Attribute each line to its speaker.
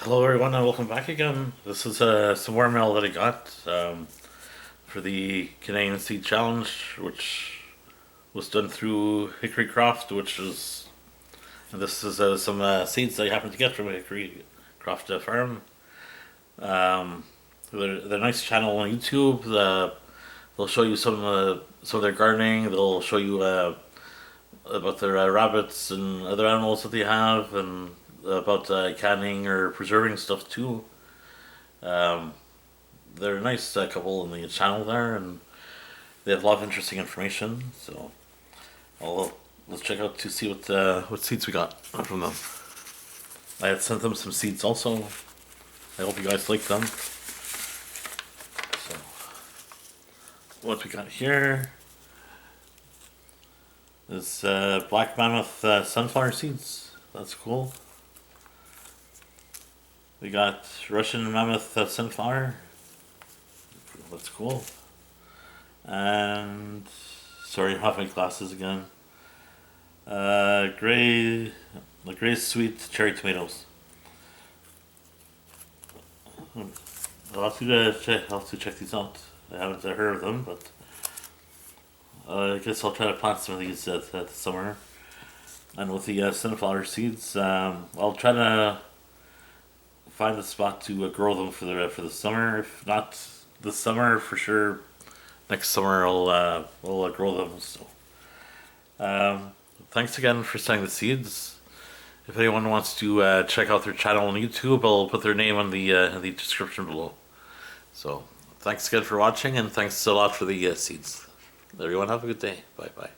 Speaker 1: Hello everyone and welcome back again. This is some watermelon that I got for the Canadian Seed Challenge, which was done through Hickorycroft, and this is some seeds that I happened to get from Hickorycroft Farm. They're a nice channel on YouTube. They'll show you some of their gardening. They'll show you about their rabbits and other animals that they have, and about canning or preserving stuff too. Um, they're a nice couple in the channel there, and they have a lot of interesting information. So I'll, let's check out to see what seeds we got from them. I had sent them some seeds also. I hope you guys like them. So what we got here is black mammoth sunflower seeds. That's cool. We got Russian mammoth sunflower. That's cool. And sorry, I have my glasses again. The gray sweet cherry tomatoes. I'll have to check these out. I haven't heard of them, but I guess I'll try to plant some of these this summer. And with the sunflower seeds, I'll try to find a spot to grow them for the summer. If not this summer, for sure next summer I'll grow them. So thanks again for sending the seeds. If anyone wants to check out their channel on YouTube, I'll put their name in the description below. So thanks again for watching, and thanks a lot for the seeds. Everyone have a good day. Bye bye.